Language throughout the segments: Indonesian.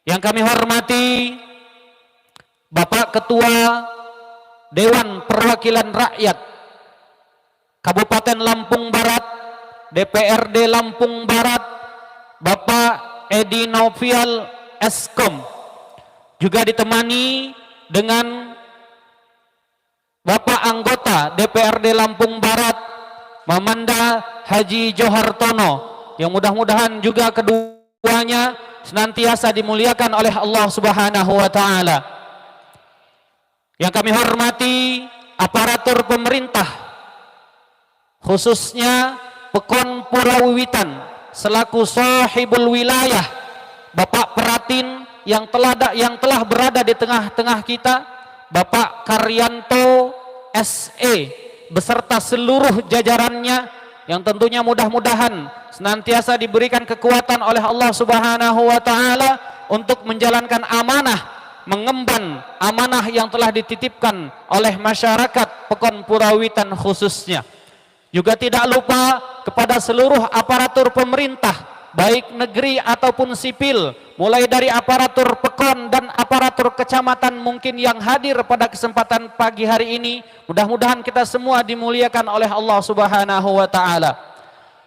Yang kami hormati Bapak Ketua Dewan Perwakilan Rakyat Kabupaten Lampung Barat, DPRD Lampung Barat, Bapak Edi Novial Eskom, juga ditemani dengan Bapak anggota DPRD Lampung Barat, Mamanda Haji Johartono, yang mudah-mudahan juga keduanya senantiasa dimuliakan oleh Allah Subhanahu wa taala. Yang kami hormati aparatur pemerintah, khususnya Pekon Purawiwitan selaku sahibul wilayah, Bapak Pratin yang telah berada di tengah-tengah kita, Bapak Karyanto SE beserta seluruh jajarannya, yang tentunya mudah-mudahan senantiasa diberikan kekuatan oleh Allah Subhanahu wa taala untuk menjalankan amanah, mengemban amanah yang telah dititipkan oleh masyarakat Pekon Purawiwitan khususnya. Juga tidak lupa kepada seluruh aparatur pemerintah, baik negeri ataupun sipil, mulai dari aparatur Pekon dan aparatur kecamatan mungkin yang hadir pada kesempatan pagi hari ini. Mudah-mudahan kita semua dimuliakan oleh Allah Subhanahu wa taala.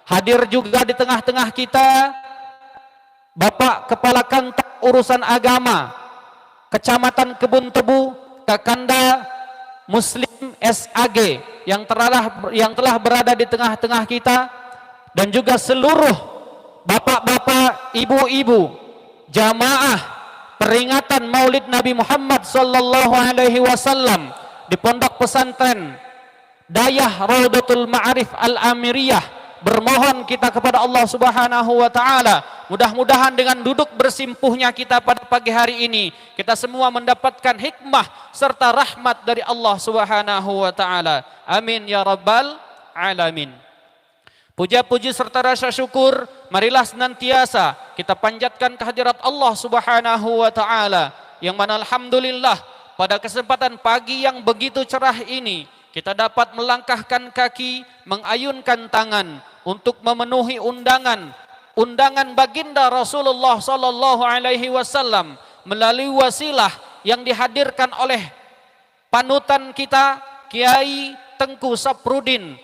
Hadir juga di tengah-tengah kita Bapak Kepala Kantor Urusan Agama Kecamatan Kebun Tebu, Kakanda Muslim SAG yang telah berada di tengah-tengah kita, dan juga seluruh bapak-bapak, ibu-ibu, jamaah peringatan Maulid Nabi Muhammad sallallahu alaihi wasallam di Pondok Pesantren Dayah Raudatul Ma'arif Al-Amiriyah. Bermohon kita kepada Allah Subhanahu wa taala, mudah-mudahan dengan duduk bersimpuhnya kita pada pagi hari ini, kita semua mendapatkan hikmah serta rahmat dari Allah Subhanahu wa taala. Amin ya rabbal alamin. Puja-puji serta rasa syukur marilah senantiasa kita panjatkan kehadirat Allah Subhanahu wa taala, yang mana alhamdulillah pada kesempatan pagi yang begitu cerah ini kita dapat melangkahkan kaki, mengayunkan tangan untuk memenuhi undangan baginda Rasulullah sallallahu alaihi wasallam melalui wasilah yang dihadirkan oleh panutan kita Kiai Tengku Saprudin,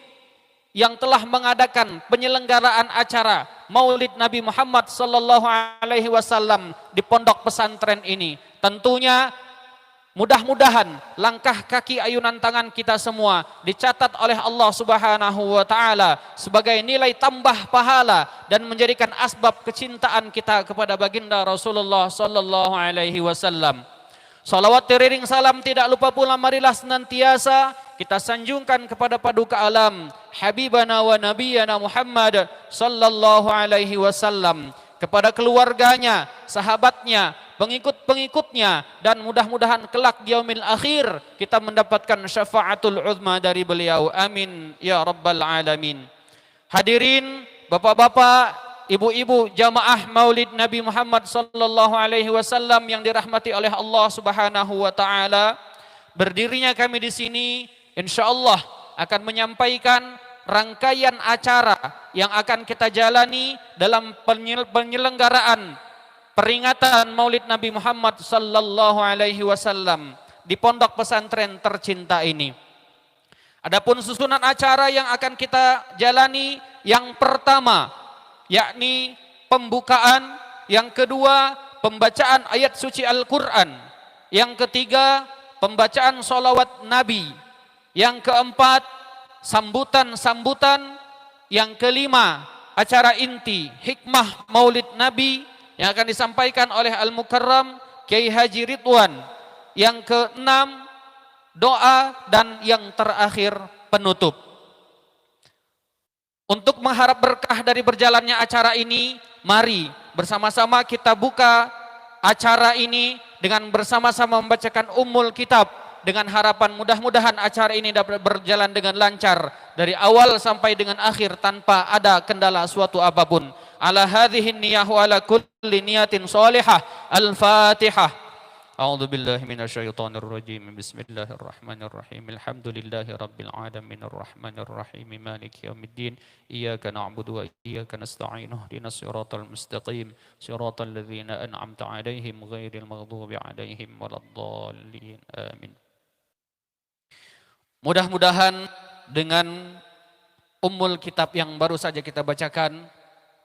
yang telah mengadakan penyelenggaraan acara Maulid Nabi Muhammad sallallahu alaihi wasallam di pondok pesantren ini. Tentunya mudah-mudahan langkah kaki ayunan tangan kita semua dicatat oleh Allah Subhanahu wa taala sebagai nilai tambah pahala dan menjadikan asbab kecintaan kita kepada baginda Rasulullah sallallahu alaihi wasallam. Salawat teriring salam tidak lupa pula marilah senantiasa kita sanjungkan kepada paduka alam Habibana wa Nabiyana Muhammad sallallahu alaihi wasallam, kepada keluarganya, sahabatnya, pengikut-pengikutnya, dan mudah-mudahan kelak di yaumil akhir kita mendapatkan syafaatul uzma dari beliau. Amin ya rabbal alamin. Hadirin bapak-bapak, ibu-ibu jamaah Maulid Nabi Muhammad sallallahu alaihi wasallam yang dirahmati oleh Allah Subhanahu wa taala, berdirinya kami di sini insyaallah akan menyampaikan rangkaian acara yang akan kita jalani dalam penyelenggaraan peringatan Maulid Nabi Muhammad sallallahu alaihi wasallam di pondok pesantren tercinta ini. Adapun susunan acara yang akan kita jalani, yang pertama yakni pembukaan, yang kedua pembacaan ayat suci Al-Quran, yang ketiga pembacaan sholawat Nabi, yang keempat sambutan-sambutan, yang kelima acara inti hikmah Maulid Nabi yang akan disampaikan oleh Al-Mukarram Kiai Haji Ridwan, yang keenam doa, dan yang terakhir penutup. Untuk mengharap berkah dari berjalannya acara ini, mari bersama-sama kita buka acara ini dengan bersama-sama membacakan Ummul Kitab, dengan harapan mudah-mudahan acara ini dapat berjalan dengan lancar dari awal sampai dengan akhir tanpa ada kendala suatu apapun. Ala hadhihi niyyah wa ala kulli niyatin salihah. Al-Fatihah. A'udzu billahi minasyaitonir rajim. Bismillahirrahmanirrahim. Alhamdulillahi rabbil alamin arrahmanir rahim maliki yaumiddin. Iyyaka na'budu wa iyyaka nasta'in. Ihdinas siratal mustaqim. Siratal ladzina an'amta 'alaihim ghairil maghdubi 'alaihim waladdallin. Amin. Mudah-mudahan dengan ummul kitab yang baru saja kita bacakan,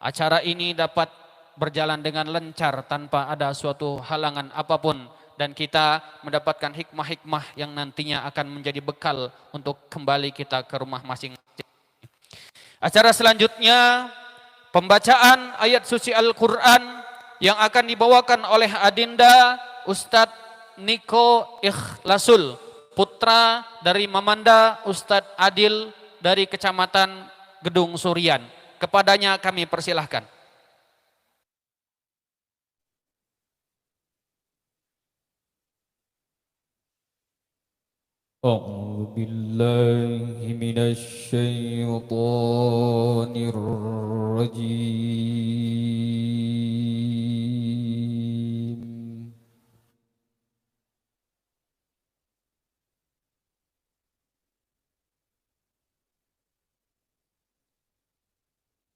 acara ini dapat berjalan dengan lancar tanpa ada suatu halangan apapun, dan kita mendapatkan hikmah-hikmah yang nantinya akan menjadi bekal untuk kembali kita ke rumah masing-masing. Acara selanjutnya pembacaan ayat suci Al-Quran yang akan dibawakan oleh Adinda Ustadz Niko Ikhlasul, putra dari Mamanda Ustadz Adil dari Kecamatan Gedung Surian. Kepadanya kami persilahkan. أعوذ بالله من الشيطان الرجيم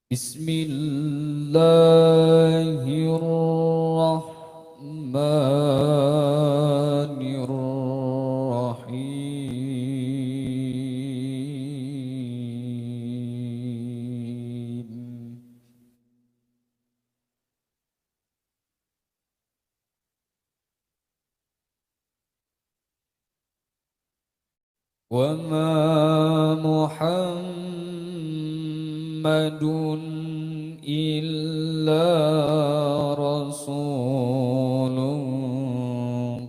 بسم الله الرحمن الرحيم وما محمد إلا رسول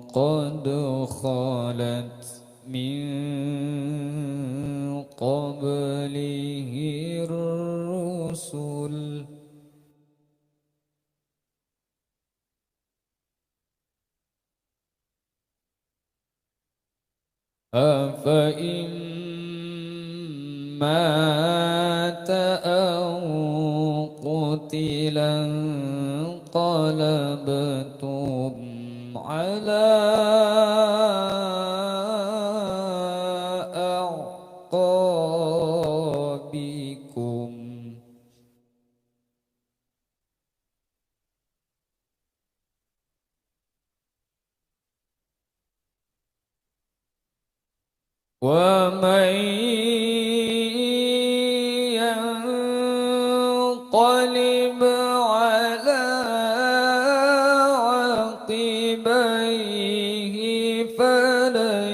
قد خلت من قبله الرسل أفإن مات أو قتلا انقلبتم على أعقابكم ومن ينقلب على عقبيه فلن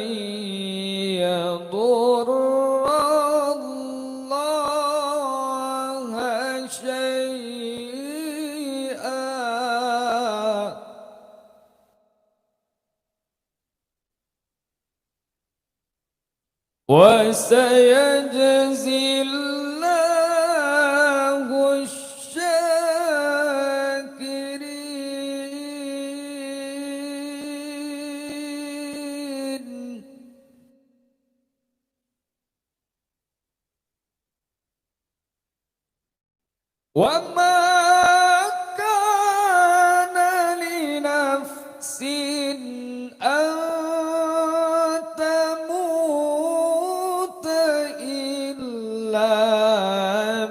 يضر الله شيئا وسيجزي الله الشاكرين وما كان لنفس أن تموت إلا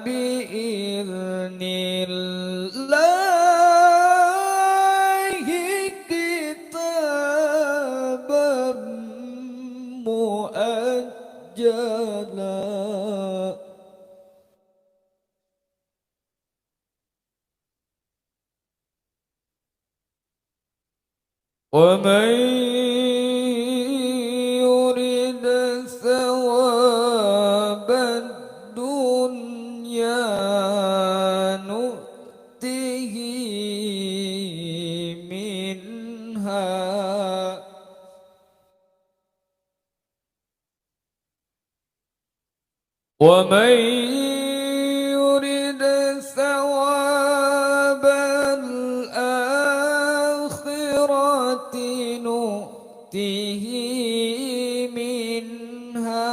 بإذن الله كتابا مؤجلا ومن يرد ثواب الدنيا نؤته منها ومن يرد ثواب الآخرة نؤته منها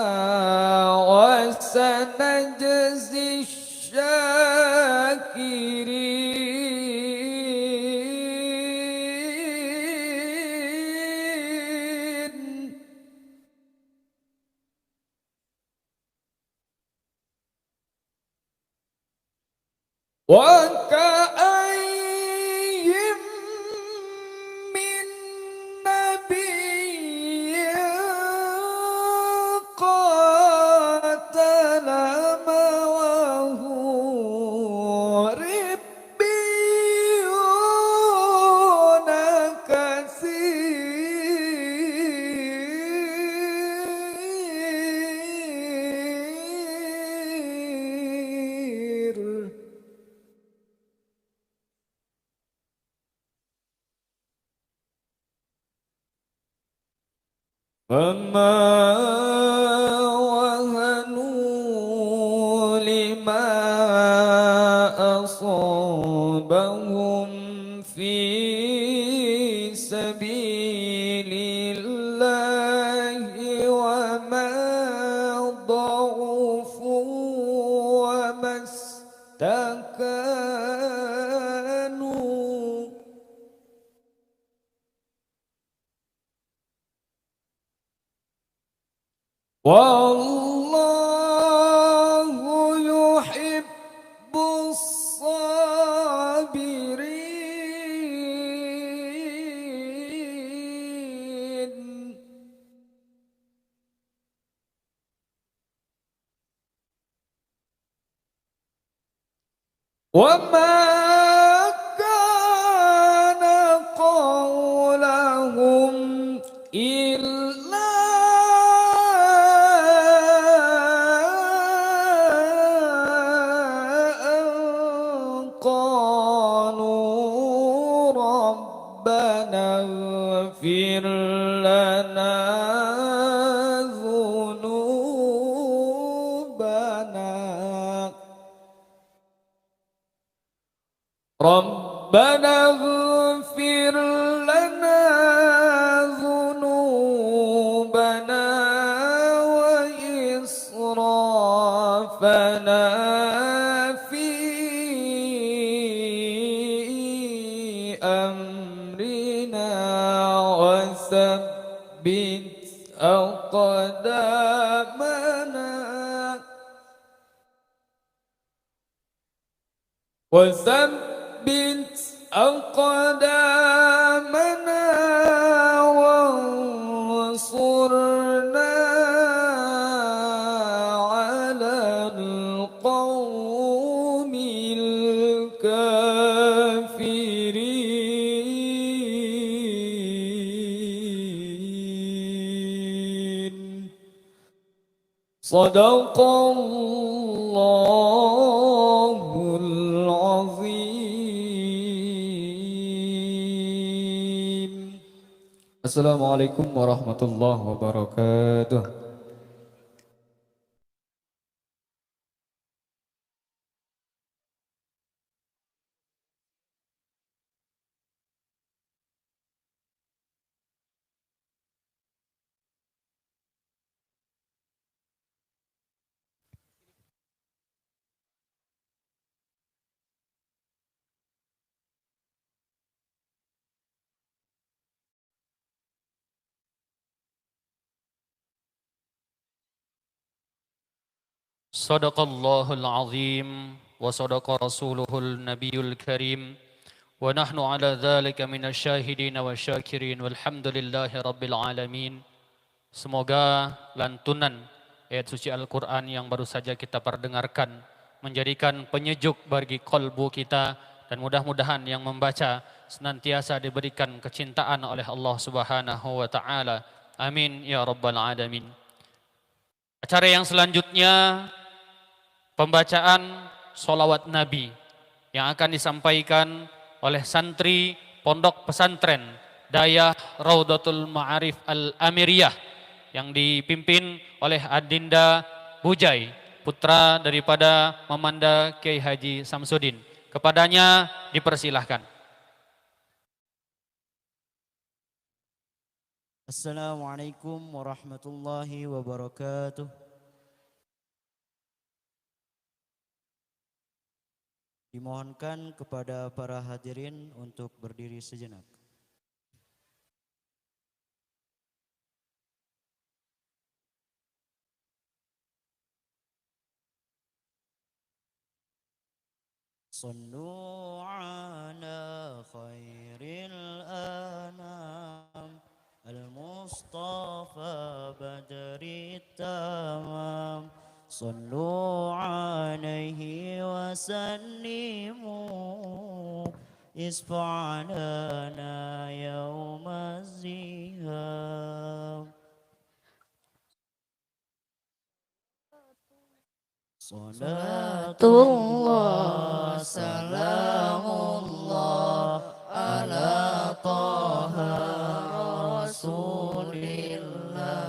وسنجزي وما وهنوا لما أصابهم في سبيل الله وما ضعفوا وما استكانوا والله يحب الصابرين وما كان قولهم إلا أن قالوا ربنا اغفر لنا ذنوبنا ربنا اغفر لنا ذنوبنا وإسرافنا في أمرنا وثبت أقدامنا وثبت أقدامنا وانصرنا على القوم الكافرين صدق الله العظيم. Assalamualaikum warahmatullahi wabarakatuh. Sadaqallahul azim wa sadaqa rasuluhul nabiyul karim wa nahnu ala dhalika minasyahidin wa syakirin walhamdulillahi rabbil alamin. Semoga lantunan ayat suci Al-Quran yang baru saja kita perdengarkan menjadikan penyejuk bagi kalbu kita, dan mudah-mudahan yang membaca senantiasa diberikan kecintaan oleh Allah Subhanahu wa taala. Amin ya rabbal alamin. Acara yang selanjutnya pembacaan sholawat Nabi yang akan disampaikan oleh santri Pondok Pesantren Dayah Raudatul Ma'arif Al-Amiriyah yang dipimpin oleh Adinda Bujai, putra daripada Mamanda Kiai Haji Samsudin. Kepadanya dipersilahkan. Assalamualaikum warahmatullahi wabarakatuh. Dimohonkan kepada para hadirin untuk berdiri sejenak. Sallu ala khairil anam al-mustafa badri tamam. Sallu alaihi wa sallimu isfa'lana yawma ziham. Salatullah salamullah ala taha rasulillah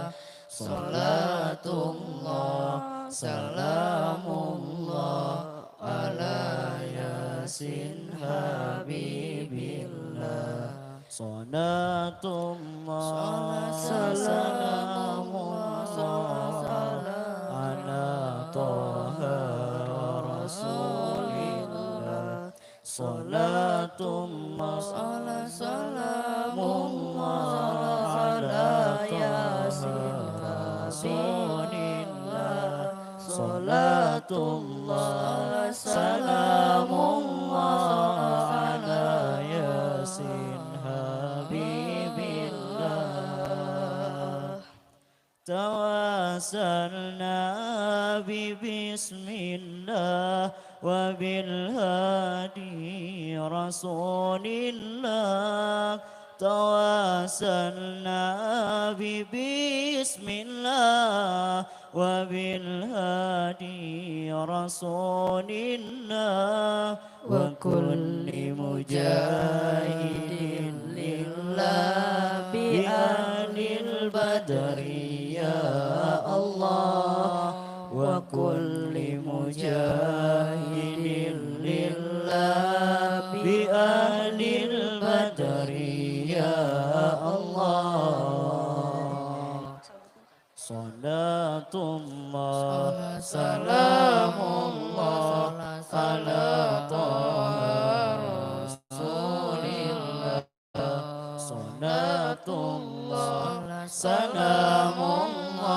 Salatullah salamullah ala Taha Rasulillah. Salatullah salamullah ala Yasin Rasulillah. Salatullah salamullah ala Yasin Habibillah. Tawassalna bismillah wa bil hadi Rasulillah. Tawassalna bismillah wa bil hadi Rasulillah. Wa kulli mujahidin lillah bi anil badri ya Allah. Wa kulli mujahidin lillah bi anil badri ya Allah. Salatullah salamullah ala Taha Rasulillah. Salatullah salamullah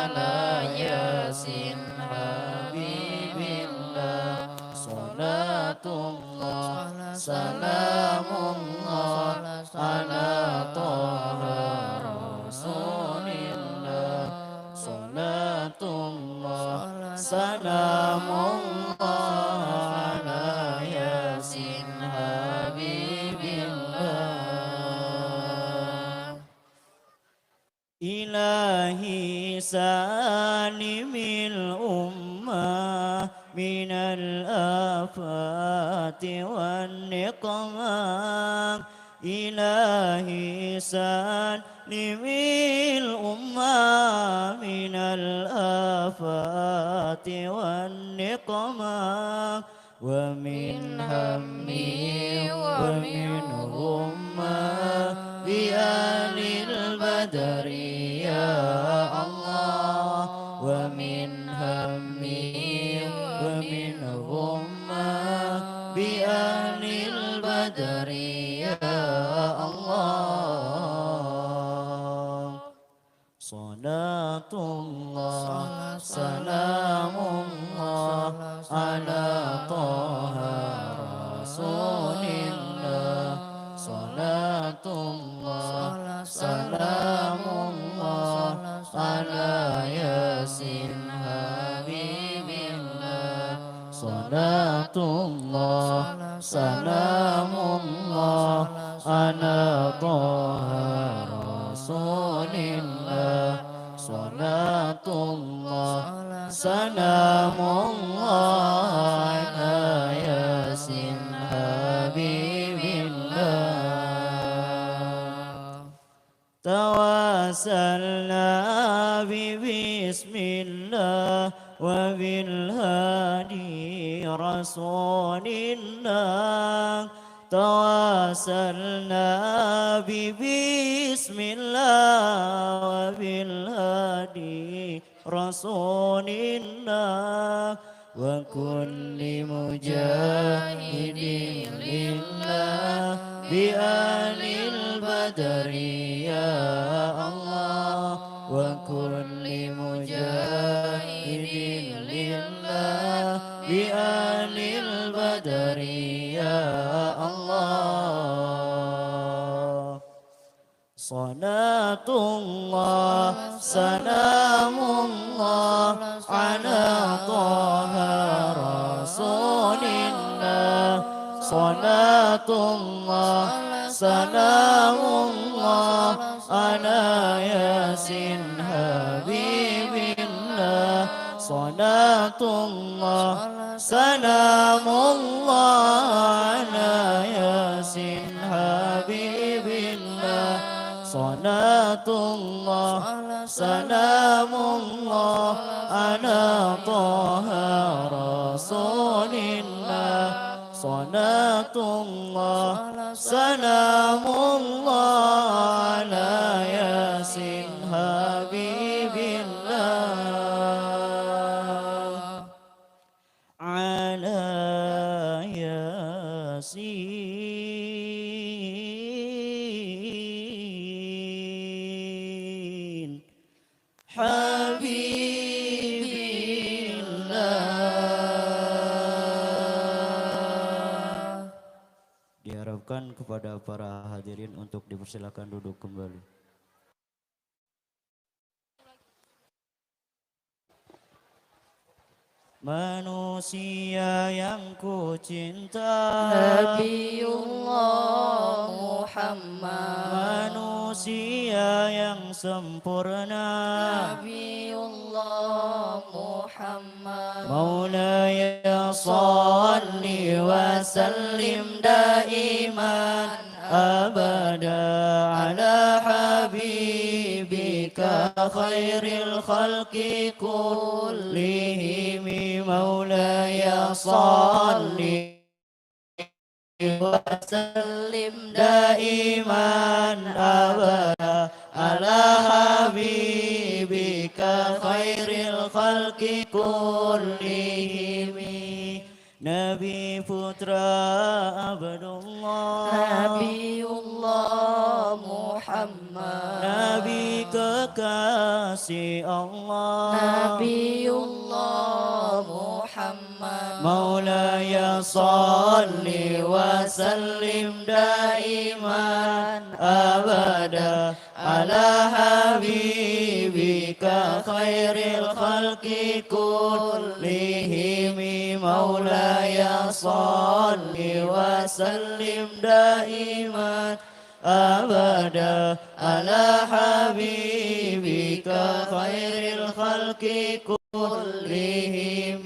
ala Yasin Habibillah. Salatullah salamullah ala Taha Rasulillah. Salatullah salamullah ala Yasin Habibillah. Ilahi salimil ummah minal afati wan niqmah. Ilahi salimil ummah minal afati wan niqmah. Wa min hammi wa min ghummah bi anil badri ya Allah. Wa min hammi wa min ghummah bi anil badri ya Allah. Salatullah salamullah ala Taha Rasulillah. Salatullah salamullah ala Yasin Habibillah. Salatullah salamullah ala Taha Rasulillah. Salatullah salamullah ala Yasin Habibillah. Tawassalna bismillah wa bil hadi Rasulillah. Tawassalna bismillah wa bil hadi Rasulillah. Wa kulli mujahidin lillah bi anil badri ya Allah. Wa kulli mujahidin lillah bi anil badri ya Allah. Salatullah salamullah ala Taha Rasulillah. Salatullah salamullah ala Yasin Habibillah. Salatullah salamullah ala Yasin Habibillah. Salatullah salamullah ala Taha Rasulillah. Salatullah سلام الله على ياسين حبيب الله على ياسين حبيب الله. Diharapkan kepada para hadirin untuk dipersilakan duduk kembali. Manusia yang ku cinta, Nabiullah Muhammad, manusia yang sempurna, Nabiullah Muhammad. Maulaya salli wa sallim daiman abada ala habibika khairil khalqi kullihim. Maulaya salli wa sallim daiman abada ala habibika khairil khalqi kullihim. Nabi putra Abdullah, Nabiullah Muhammad, Nabi kekasih Allah, Nabiullah Muhammad. Maulaya salli wa sallim daiman abada ala habibika khairil khalqi kullihim. Maulaya salli wa sallim daiman abada ala habibika khairil khalqi kullihim.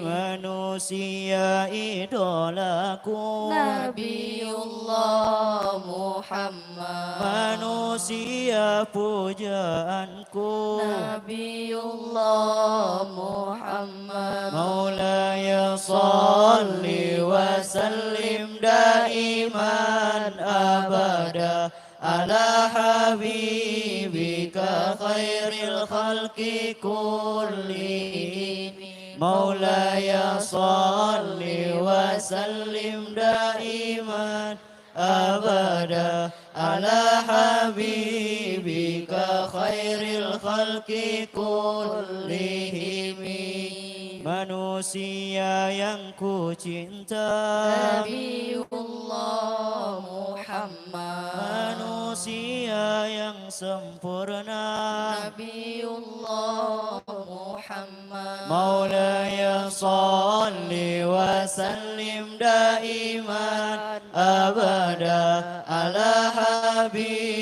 Manusia idolaku, Nabiullah Muhammad, manusia pujaanku, Nabiullah Muhammad. Maulaya salli wa sallim daiman abada ala habibika khairil khalqi kullihim. Maulaya salli wa sallim daiman abada ala habibika khairil khalqi kullihim. Manusia yang ku cinta, Nabiullah Muhammad, manusia yang sempurna, Nabiullah Muhammad. Maulaya salli wa sallim daiman abada ala habibika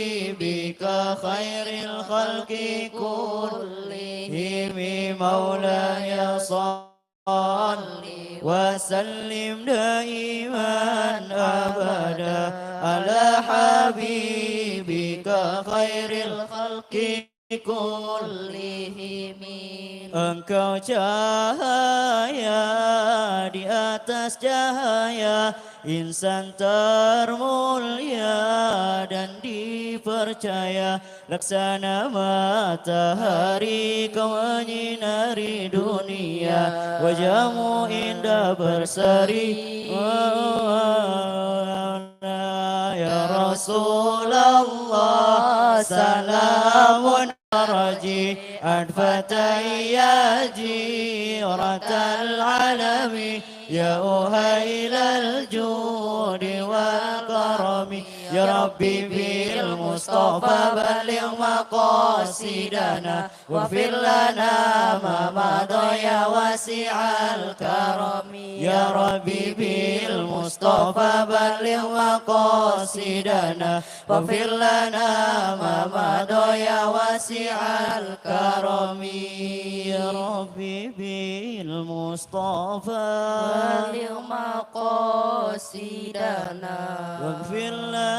khairil khalqi kullihim. Maulaya salli wa sallim daiman abada ala habibika khairil khalqi kullihim. Engkau cahaya di atas cahaya, insan termulia dan dipercaya. Laksana matahari kau menyinari dunia, wajahmu indah berseri. Ya Rasulullah salamun raji adfatai jiratal alami ya uhailal judi wal karami. Ya Rabbi bil Mustafa baligh maqasidana waghfir lana ma madha ya wasi'al karami. Ya Rabbi bil Mustafa baligh maqasidana waghfir lana ma madha ya wasi'al karami. Ya Rabbi bil Mustafa baligh maqasidana waghfir lana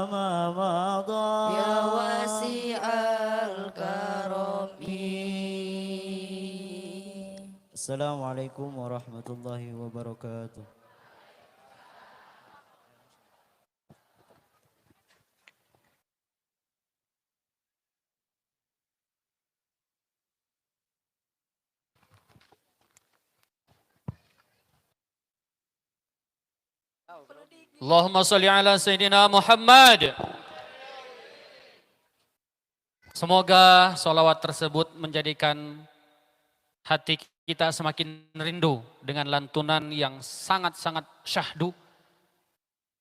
ma madha ya wasi'al karami. Assalamualaikum warahmatullahi wabarakatuh. Allahumma salli ala Sayyidina Muhammad. Semoga sholawat tersebut menjadikan hati kita semakin rindu dengan lantunan yang sangat-sangat syahdu.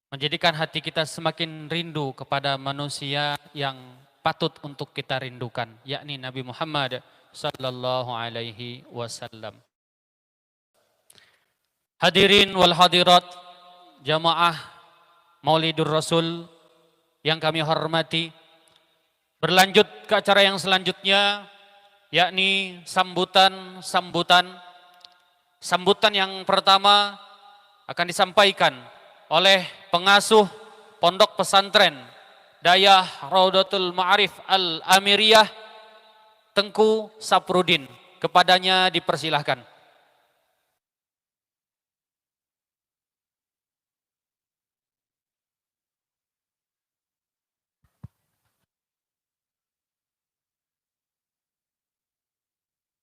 Menjadikan hati kita semakin rindu kepada manusia yang patut untuk kita rindukan, yakni Nabi Muhammad sallallahu alaihi wasallam. Hadirin wal hadirat, jamaah Maulidur Rasul yang kami hormati, berlanjut ke acara yang selanjutnya, yakni sambutan yang pertama akan disampaikan oleh pengasuh Pondok Pesantren Dayah Raudatul Ma'arif Al-Amiriyah, Tengku Saprudin. Kepadanya dipersilahkan.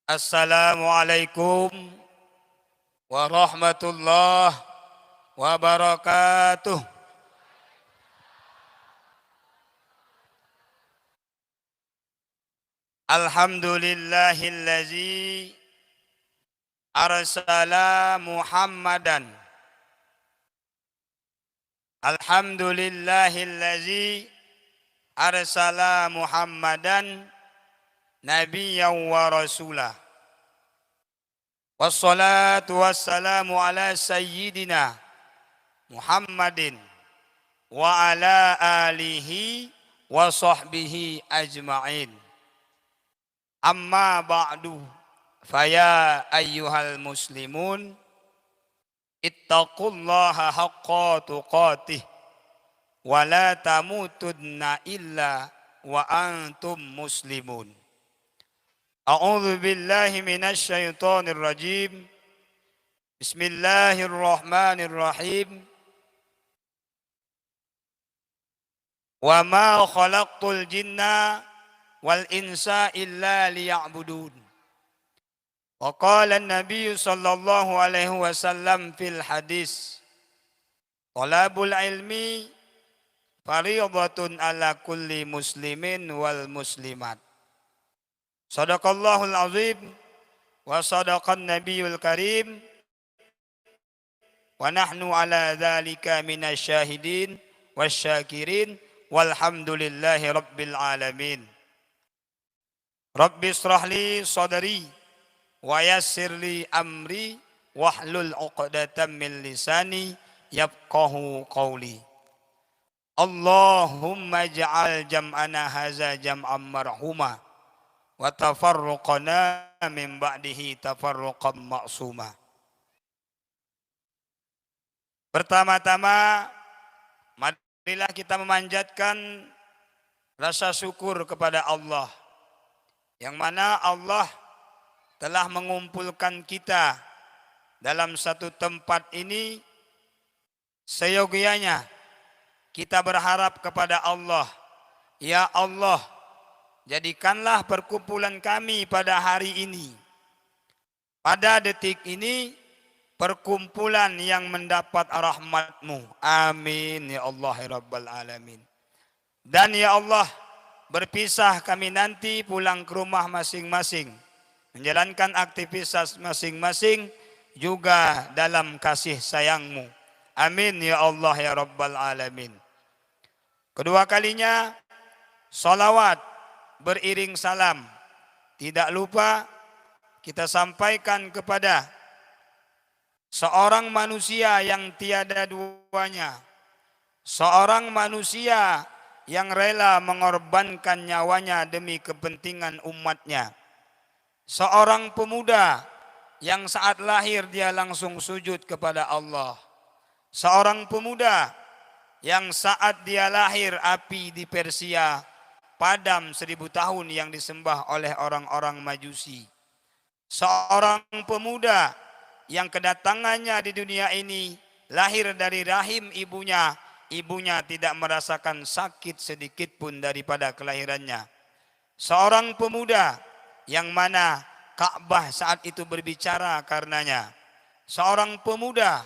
Assalamualaikum warahmatullahi wabarakatuh. Alhamdulillahillazi arsala Muhammadan. Alhamdulillahillazi arsala Muhammadan nabiyyan wa rasulah. Wassalatu wassalamu ala sayyidina Muhammadin wa ala alihi wa sahbihi ajma'in. Amma ba'du, faya ayyuhal muslimun, ittaqullaha haqqa tuqatih wa la tamutunna illa wa antum muslimun. A'udzu billahi minasy syaithanir rajim. Bismillahirrahmanirrahim. Wa ma khalaqtul jinna wal insa illa liya'budun. Wa qala an-nabiy sallallahu alaihi wasallam fil hadis, talabul ilmi fardhatun ala kulli muslimin wal muslimat. Sadaqallahul azim wa sadaqan nabiyul karim wa nahnu ala dzalika minasyahidin wasyakirin walhamdulillahi rabbil alamin. Rabbi israh li sadri wa yassir li amri wahlul 'uqdatam min lisani yafqahu qawli. Allahumma ij'al jam'ana hadza jam'an marhuma wa tafarruqana min ba'dihi tafarruqan ma'suma. Pertama-tama, marilah kita memanjatkan rasa syukur kepada Allah, yang mana Allah telah mengumpulkan kita dalam satu tempat ini seyogianya. Kita berharap kepada Allah, ya Allah, jadikanlah perkumpulan kami pada hari ini, pada detik ini, perkumpulan yang mendapat rahmat-Mu. Amin ya Allah ya Rabbal Alamin. Dan ya Allah, berpisah kami nanti pulang ke rumah masing-masing, menjalankan aktivitas masing-masing juga dalam kasih sayang-Mu. Amin ya Allah ya Rabbal Alamin. Kedua kalinya, salawat beriring salam tidak lupa kita sampaikan kepada seorang manusia yang tiada duanya, seorang manusia yang rela mengorbankan nyawanya demi kepentingan umatnya, seorang pemuda yang saat lahir dia langsung sujud kepada Allah, seorang pemuda yang saat dia lahir api di Persia padam 1000 tahun yang disembah oleh orang-orang Majusi. Seorang pemuda yang kedatangannya di dunia ini lahir dari rahim ibunya, ibunya tidak merasakan sakit sedikit pun daripada kelahirannya. Seorang pemuda yang mana Ka'bah saat itu berbicara karenanya. Seorang pemuda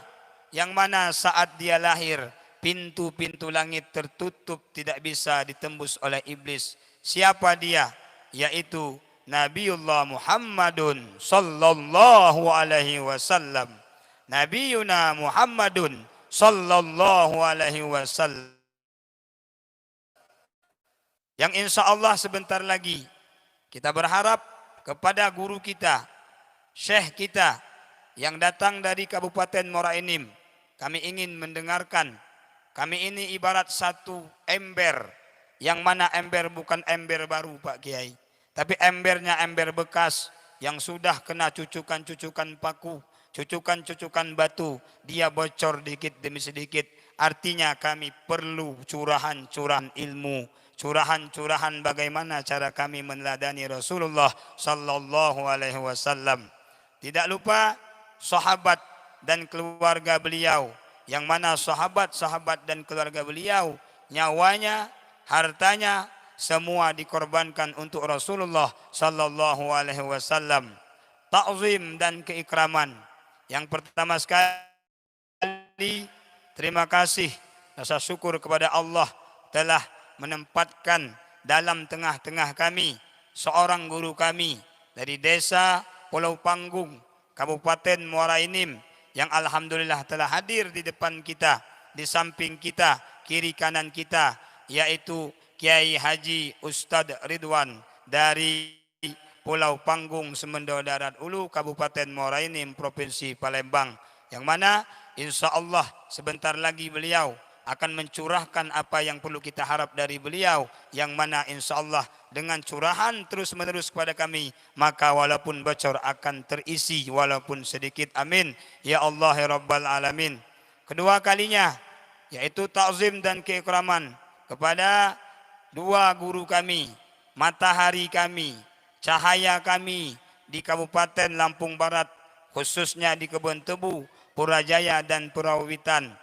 yang mana saat dia lahir pintu-pintu langit tertutup, tidak bisa ditembus oleh iblis. Siapa dia? Yaitu Nabiullah Muhammadun sallallahu alaihi wasallam. Nabiuna Muhammadun sallallahu alaihi wasallam. Yang insya Allah sebentar lagi kita berharap kepada guru kita, syekh kita yang datang dari Kabupaten Muara Enim. Kami ingin mendengarkan. Kami ini ibarat satu ember, yang mana ember bukan ember baru Pak Kiai, tapi embernya ember bekas yang sudah kena cucukan-cucukan paku, cucukan-cucukan batu, dia bocor dikit demi sedikit. Artinya kami perlu curahan-curahan ilmu, curahan-curahan bagaimana cara kami meneladani Rasulullah sallallahu alaihi wasallam. Tidak lupa sahabat dan keluarga beliau, yang mana sahabat-sahabat dan keluarga beliau nyawanya, hartanya semua dikorbankan untuk Rasulullah sallallahu alaihi wasallam. Ta'zim dan keikraman. Yang pertama sekali, terima kasih, rasa syukur kepada Allah telah menempatkan dalam tengah-tengah kami seorang guru kami dari desa Pulau Panggung, Kabupaten Muara Enim, yang alhamdulillah telah hadir di depan kita, di samping kita, kiri kanan kita, yaitu Kiai Haji Ustadz Ridwan dari Pulau Panggung, Semendo Darat Ulu, Kabupaten Muara Enim, Provinsi Palembang, yang mana insya Allah sebentar lagi beliau akan mencurahkan apa yang perlu kita harap dari beliau, yang mana insya Allah dengan curahan terus menerus kepada kami, maka walaupun bocor akan terisi walaupun sedikit. Amin ya Allah ya Rabbal Alamin. Kedua kalinya yaitu ta'zim dan keikraman kepada dua guru kami, matahari kami, cahaya kami di Kabupaten Lampung Barat, khususnya di Kebon Tebu, Purajaya dan Purawitan.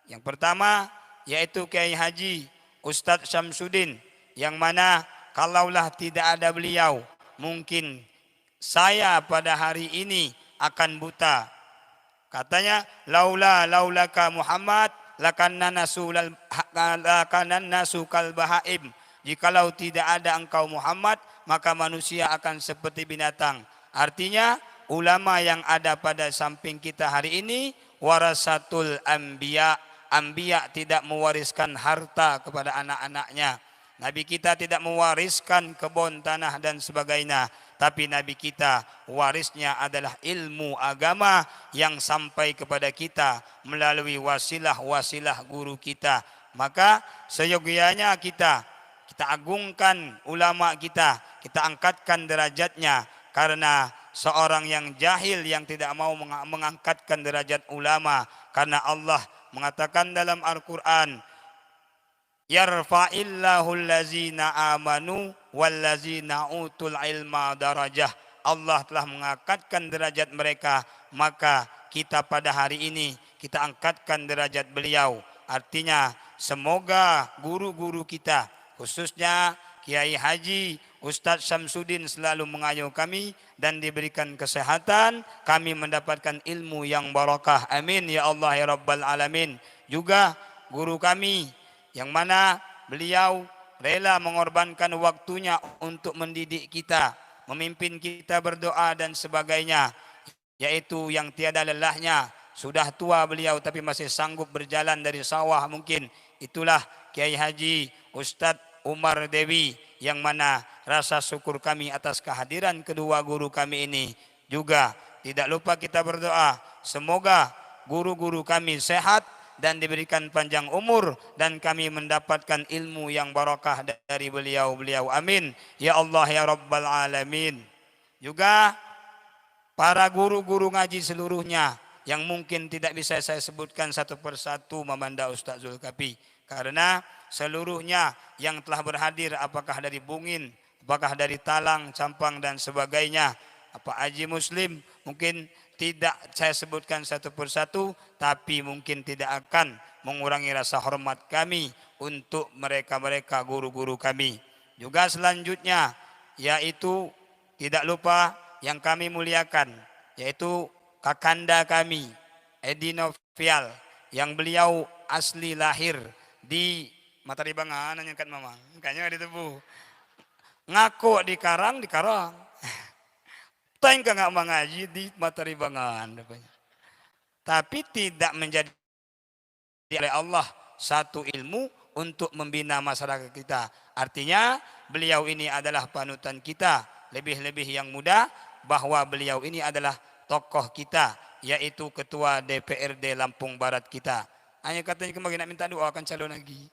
Yang pertama yaitu Kiai Haji Ustadz Syamsuddin, yang mana kalaulah tidak ada beliau, mungkin saya pada hari ini akan buta. Katanya, laulaka Muhammad lakanna nasu kal bahaim. Jikalau tidak ada engkau Muhammad, maka manusia akan seperti binatang. Artinya ulama yang ada pada samping kita hari ini warasatul anbiya. Anbiya tidak mewariskan harta kepada anak-anaknya. Nabi kita tidak mewariskan kebun tanah dan sebagainya, tapi Nabi kita warisnya adalah ilmu agama yang sampai kepada kita melalui wasilah-wasilah guru kita. Maka seyogianya kita agungkan ulama kita angkatkan derajatnya, karena seorang yang jahil yang tidak mau mengangkatkan derajat ulama, karena Allah mengatakan dalam Al-Quran, yarfa'illahu allazina amanu wallazina utul ilma darajah. Allah telah mengangkatkan derajat mereka, maka kita pada hari ini kita angkatkan derajat beliau. Artinya semoga guru-guru kita, khususnya Kiai Haji Ustadz Syamsuddin, selalu mengayomi kami dan diberikan kesehatan, kami mendapatkan ilmu yang barakah. Amin ya Allah ya Rabbal Alamin. Juga guru kami yang mana beliau rela mengorbankan waktunya untuk mendidik kita, memimpin kita berdoa dan sebagainya, yaitu yang tiada lelahnya. Sudah tua beliau tapi masih sanggup berjalan dari sawah mungkin. Itulah Kiai Haji Ustadz Umar Dewi, yang mana rasa syukur kami atas kehadiran kedua guru kami ini. Juga tidak lupa kita berdoa, semoga guru-guru kami sehat dan diberikan panjang umur, dan kami mendapatkan ilmu yang barakah dari beliau-beliau. Amin ya Allah ya Rabbal Alamin. Juga para guru-guru ngaji seluruhnya, yang mungkin tidak bisa saya sebutkan satu persatu memanda Ustaz Zulkafi, karena seluruhnya yang telah berhadir, apakah dari Bungin, apakah dari Talang, Campang dan sebagainya, apa Haji Muslim, mungkin tidak saya sebutkan satu persatu, tapi mungkin tidak akan mengurangi rasa hormat kami untuk mereka-mereka guru-guru kami. Juga selanjutnya yaitu tidak lupa yang kami muliakan, yaitu kakanda kami, Edi Novial yang beliau asli lahir di Matahari Bangan, nanya kan mamang, kayaknya di Tebu. Ngaku di Karang, Tengah nggak mengaji di Matahari Bangan. Tapi tidak menjadi oleh Allah satu ilmu untuk membina masyarakat kita. Artinya beliau ini adalah panutan kita, lebih-lebih yang muda, bahwa beliau ini adalah tokoh kita, yaitu ketua DPRD Lampung Barat kita. Hanya katanya kemarin nak minta doa akan calon lagi.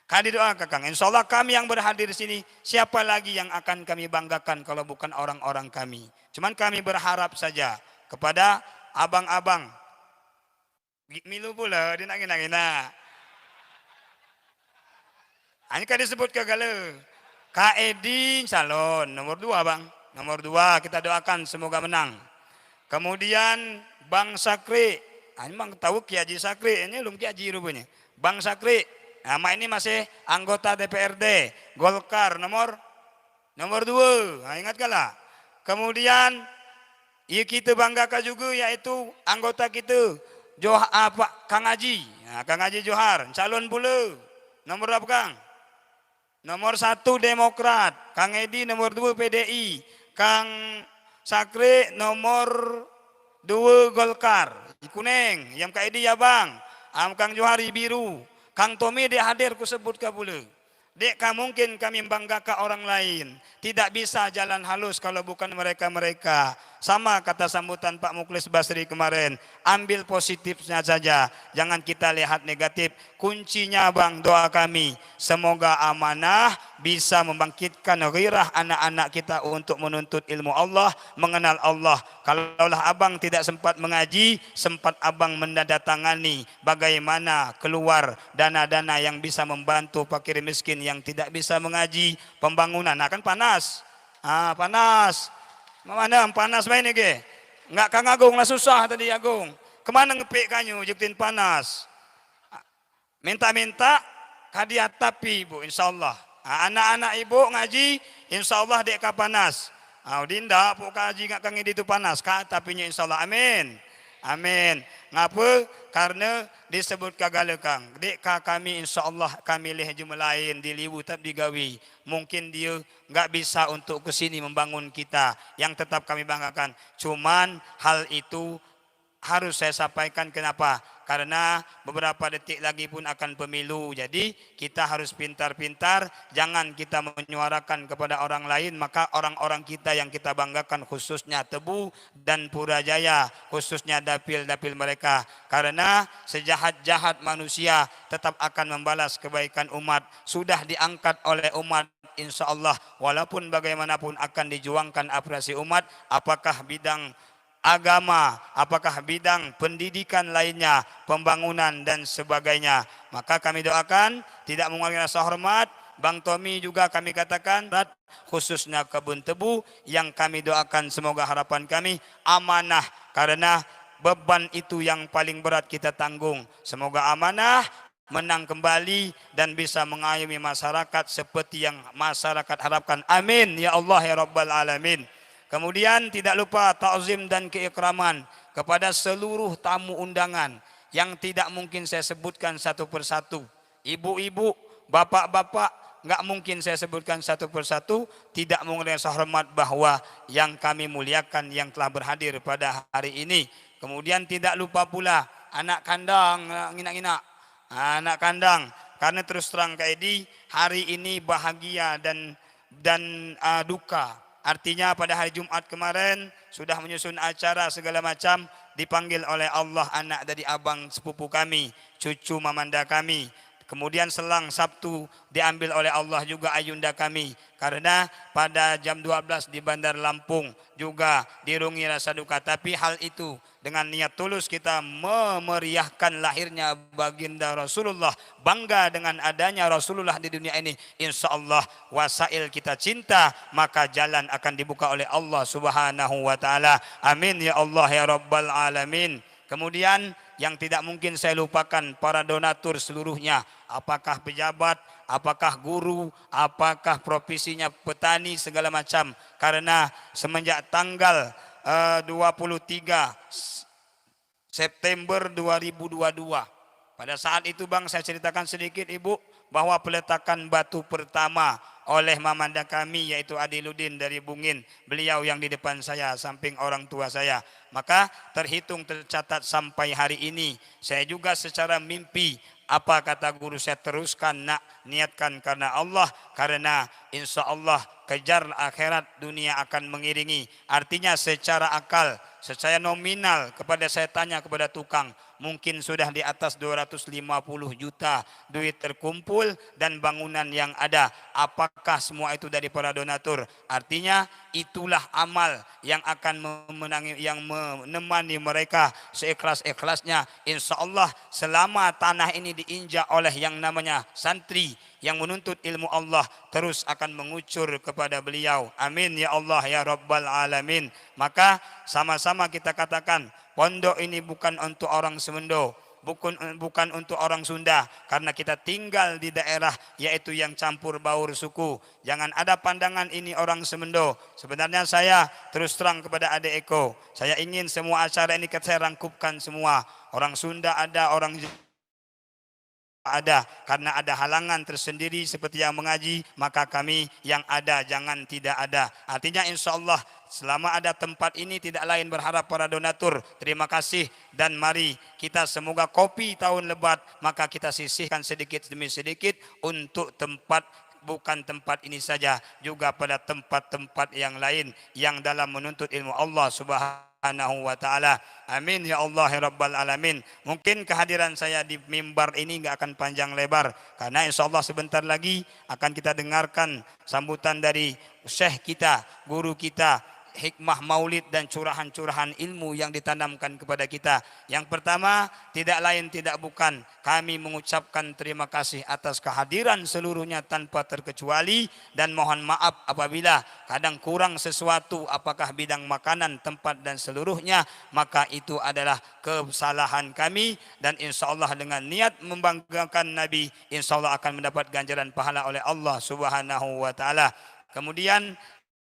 Kali doa Kang. Insya Allah kami yang berhadir di sini, siapa lagi yang akan kami banggakan kalau bukan orang-orang kami. Cuman kami berharap saja kepada abang-abang. Milu pula dia nak gina-gina. Hanya kan disebut kegala. Kak Edi calon nomor 2 bang. Nomor 2 kita doakan semoga menang. Kemudian Bang Sakri. Memang tahu Ki Haji Sakri. Ini belum Ki Haji rupanya. Bang Sakri. Nama ini masih anggota DPRD. Golkar nomor 2. Ingat kalah. Kemudian ya kita banggakan juga yaitu anggota kita. Kang Haji. Kang Haji Johar. Calon pula. Nomor berapa Kang? Nomor 1 Demokrat. Kang Edi nomor 2 PDI. Kang Sakri nomor 2 Golkar. Kuning. Yang Kak Edi ya bang. Kang Johari biru. Kang Tommy dia hadir ku sebut ka pula. Dek mungkin kami banggakan orang lain. Tidak bisa jalan halus kalau bukan mereka-mereka. Sama kata sambutan Pak Muklis Basri kemarin. Ambil positifnya saja. Jangan kita lihat negatif. Kuncinya bang doa kami. Semoga amanah bisa membangkitkan gairah anak-anak kita untuk menuntut ilmu Allah. Mengenal Allah. Kalaulah abang tidak sempat mengaji. Sempat abang menandatangani. Bagaimana keluar dana-dana yang bisa membantu fakir miskin yang tidak bisa mengaji. Pembangunan. Nah kan panas. Panas. Mana panas main ni ke? Enggak Kang Agung lah susah tadi Agung. Kemana ngepik kanyu jektin panas? Minta-minta hadiah tapi ibu insyaallah. Anak-anak ibu ngaji insyaallah dek ka panas. Dinda pok kaji ngak Kang itu panas ka tapinya insyaallah amin. Amin. Ngapa? Karena disebut kagala Kang. Dek kami insyaallah kami leh jumlah lain di liwu tetap digawi. Mungkin dia enggak bisa untuk ke sini membangun kita yang tetap kami banggakan. Cuman hal itu harus saya sampaikan kenapa? Karena beberapa detik lagi pun akan pemilu. Jadi kita harus pintar-pintar. Jangan kita menyuarakan kepada orang lain. Maka orang-orang kita yang kita banggakan khususnya Tebu dan Purajaya. Khususnya dapil-dapil mereka. Karena sejahat-jahat manusia tetap akan membalas kebaikan umat. Sudah diangkat oleh umat. Insya Allah walaupun bagaimanapun akan dijuangkan apresiasi umat. Apakah bidang agama, apakah bidang pendidikan lainnya, pembangunan dan sebagainya. Maka kami doakan tidak mengurangi rasa hormat. Bang Tommy juga kami katakan khususnya Kebun Tebu yang kami doakan semoga harapan kami amanah karena beban itu yang paling berat kita tanggung. Semoga amanah menang kembali dan bisa mengayomi masyarakat seperti yang masyarakat harapkan. Amin ya Allah ya Rabbal Alamin. Kemudian tidak lupa ta'zim dan keikraman kepada seluruh tamu undangan yang tidak mungkin saya sebutkan satu persatu. Ibu-ibu, bapak-bapak, nggak mungkin saya sebutkan satu persatu. Tidak mengurangi rasa hormat bahwa yang kami muliakan yang telah berhadir pada hari ini. Kemudian tidak lupa pula anak kandang, ngina-ngina. Anak kandang, karena terus terang Kak Edi, hari ini bahagia dan duka. Artinya pada hari Jumat kemarin sudah menyusun acara segala macam, dipanggil oleh Allah anak dari abang sepupu kami, cucu mamanda kami. Kemudian selang Sabtu diambil oleh Allah juga ayunda kami. Karena pada jam 12 di Bandar Lampung juga dirungi rasa duka. Tapi hal itu dengan niat tulus kita memeriahkan lahirnya baginda Rasulullah. Bangga dengan adanya Rasulullah di dunia ini. Insya Allah wasail kita cinta. Maka jalan akan dibuka oleh Allah subhanahu wa ta'ala. Amin ya Allah ya Rabbal Alamin. Kemudian yang tidak mungkin saya lupakan para donatur seluruhnya. Apakah pejabat, apakah guru, apakah profesinya petani segala macam. Karena semenjak tanggal 23 September 2022. Pada saat itu Bang, saya ceritakan sedikit Ibu, bahwa peletakan batu pertama oleh mamanda kami yaitu Adiluddin dari Bungin, beliau yang di depan saya, samping orang tua saya. Maka terhitung tercatat sampai hari ini. Saya juga secara mimpi, apa kata guru saya, teruskan nak, niatkan karena Allah, karena insya Allah kejar akhirat, dunia akan mengiringi. Artinya secara akal, secara nominal, kepada saya tanya kepada tukang, mungkin sudah di atas 250 juta duit terkumpul dan bangunan yang ada. Apakah semua itu dari para donatur? Artinya itulah amal yang akan memenangi, yang menemani mereka seikhlas-ikhlasnya. Insya Allah selama tanah ini diinjak oleh yang namanya santri yang menuntut ilmu Allah, terus akan mengucur kepada beliau. Amin ya Allah ya Rabbal Alamin. Maka sama-sama kita katakan, pondok ini bukan untuk orang Semendo, bukan untuk orang Sunda, karena kita tinggal di daerah yaitu yang campur baur suku. Jangan ada pandangan ini orang Semendo. Sebenarnya saya terus terang kepada adik Eko, saya ingin semua acara ini saya rangkupkan semua. Orang Sunda ada, orang ada, karena ada halangan tersendiri seperti yang mengaji, maka kami yang ada jangan tidak ada. Artinya insya Allah selama ada tempat ini tidak lain berharap para donatur. Terima kasih, dan mari kita semoga kopi tahun lebat, maka kita sisihkan sedikit demi sedikit untuk tempat, bukan tempat ini saja, juga pada tempat-tempat yang lain yang dalam menuntut ilmu Allah Subhanahu wa ta'ala. Amin ya Allah ya Rabbal Alamin. Mungkin kehadiran saya di mimbar ini nggak akan panjang lebar, karena insya Allah sebentar lagi akan kita dengarkan sambutan dari syekh kita, guru kita, hikmah maulid dan curahan-curahan ilmu yang ditanamkan kepada kita. Yang pertama, tidak lain tidak bukan, kami mengucapkan terima kasih atas kehadiran seluruhnya tanpa terkecuali, dan mohon maaf apabila kadang kurang sesuatu, apakah bidang makanan, tempat dan seluruhnya, maka itu adalah kesalahan kami, dan insya Allah dengan niat membanggakan Nabi, insya Allah akan mendapat ganjaran pahala oleh Allah Subhanahu wa ta'ala. Kemudian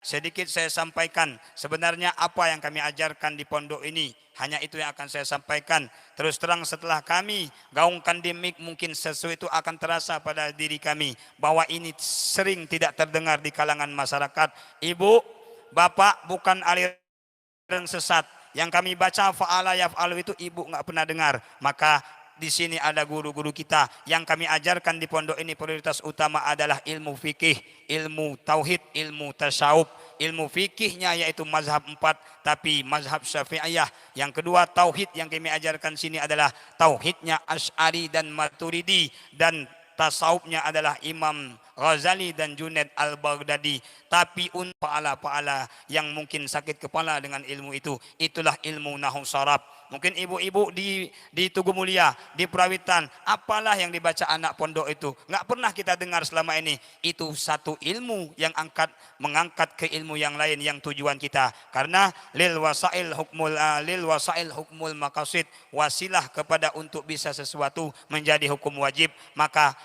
sedikit saya sampaikan, sebenarnya apa yang kami ajarkan di pondok ini, hanya itu yang akan saya sampaikan. Terus terang setelah kami gaungkan di mik, mungkin sesuatu itu akan terasa pada diri kami, bahwa ini sering tidak terdengar di kalangan masyarakat. Ibu, bapak bukan aliran sesat. Yang kami baca fa'ala yaf'alu itu ibu nggak pernah dengar. Maka di sini ada guru-guru kita yang kami ajarkan di pondok ini, prioritas utama adalah ilmu fikih, ilmu tauhid, ilmu tasawuf. Ilmu fikihnya yaitu mazhab 4, tapi mazhab Syafi'iyah. Yang kedua tauhid yang kami ajarkan sini adalah tauhidnya Asy'ari dan Maturidi, dan tasawufnya adalah Imam Ghazali dan Junaid al-Baghdadi. Tapi pahala-pahala yang mungkin sakit kepala dengan ilmu itu, itulah ilmu nahwu saraf. Mungkin ibu-ibu di Tugu Mulia, di Perawitan, apalah yang dibaca anak pondok itu, nggak pernah kita dengar selama ini. Itu satu ilmu yang mengangkat ke ilmu yang lain yang tujuan kita. Karena lil wasail hukmul maqasid, wasilah kepada untuk bisa sesuatu menjadi hukum wajib. Maka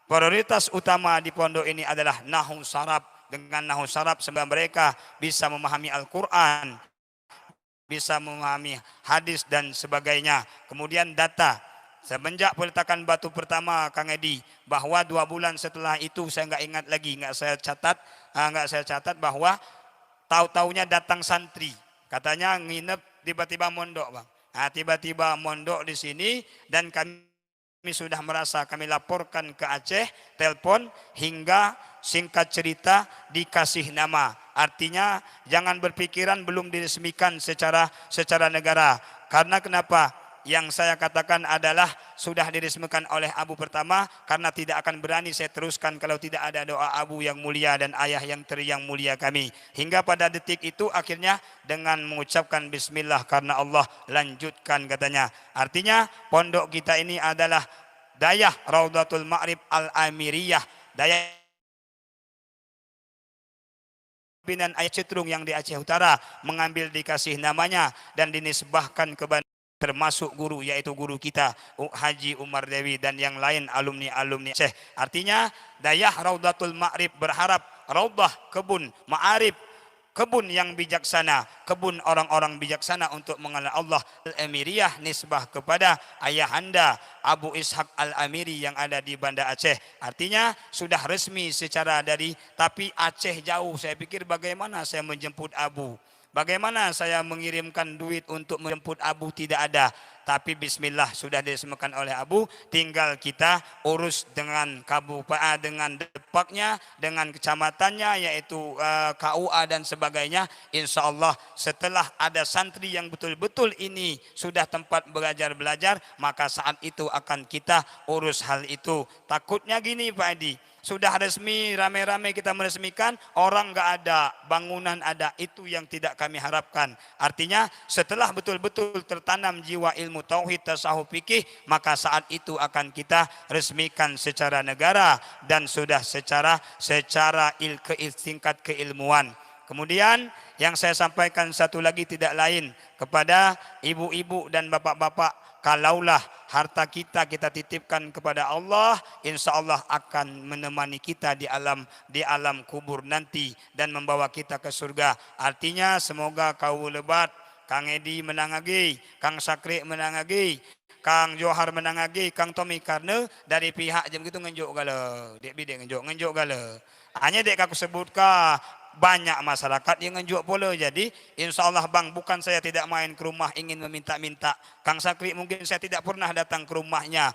prioritas utama di pondok ini adalah nahwu saraf. Dengan nahwu saraf sebab mereka bisa memahami Al-Quran, bisa memahami hadis dan sebagainya. Kemudian data, semenjak peletakan batu pertama Kang Edi, bahwa 2 bulan setelah itu saya nggak ingat lagi, nggak saya catat bahwa tahu-taunya datang santri, katanya nginep tiba-tiba mondok Bang. Nah, tiba-tiba mondok di sini, dan kami sudah merasa, kami laporkan ke Aceh, telepon, hingga singkat cerita dikasih nama. Artinya jangan berpikiran belum diresmikan secara negara. Karena kenapa? Yang saya katakan adalah sudah diresmikan oleh Abu pertama, karena tidak akan berani saya teruskan kalau tidak ada doa Abu yang mulia dan ayah yang mulia kami. Hingga pada detik itu akhirnya dengan mengucapkan bismillah karena Allah, lanjutkan katanya. Artinya pondok kita ini adalah Dayah Raudatul Ma'rib Al-Amiriyah, Dayah pimpinan Aceh Cetrung yang di Aceh Utara, mengambil dikasih namanya dan dinisbahkan kepada termasuk guru, yaitu guru kita Haji Umar Dewi dan yang lain alumni Aceh. Artinya Dayah Raudatul Ma'rib berharap Raudah kebun Ma'arif kebun yang bijaksana, kebun orang-orang bijaksana untuk mengenal Allah. Al-Amiriyah nisbah kepada ayahanda Abu Ishaq Al-Amiri yang ada di Banda Aceh. Artinya sudah resmi secara dari, tapi Aceh jauh. Saya pikir bagaimana saya menjemput Abu? Bagaimana saya mengirimkan duit untuk menjemput Abu? Tidak ada. Tapi bismillah sudah diresmikan oleh Abu, tinggal kita urus dengan kabupaten, dengan depaknya, dengan kecamatannya, yaitu KUA dan sebagainya. Insya Allah setelah ada santri yang betul-betul ini sudah tempat belajar, maka saat itu akan kita urus hal itu. Takutnya gini Pak Edi, sudah resmi rame-rame kita meresmikan, orang nggak ada, bangunan ada, itu yang tidak kami harapkan. Artinya setelah betul-betul tertanam jiwa ilmu tauhid, tasawuf, fikih, maka saat itu akan kita resmikan secara negara dan sudah secara tingkat keilmuan. Kemudian yang saya sampaikan satu lagi tidak lain kepada ibu-ibu dan bapak-bapak, kalaulah harta kita titipkan kepada Allah, insya Allah akan menemani kita di alam kubur nanti dan membawa kita ke surga. Artinya semoga kau lebat, Kang Edi menang lagi, Kang Sakri menang lagi, Kang Johar menang lagi, Kang Tommy, karena dari pihak jam gitu ngenjuk gala, dek bidek ngenjuk gala. Hanya dek aku sebutkan banyak masyarakat yang ngenjuk pula. Jadi insya Allah bang, bukan saya tidak main ke rumah ingin meminta-minta. Kang Sakri mungkin saya tidak pernah datang ke rumahnya.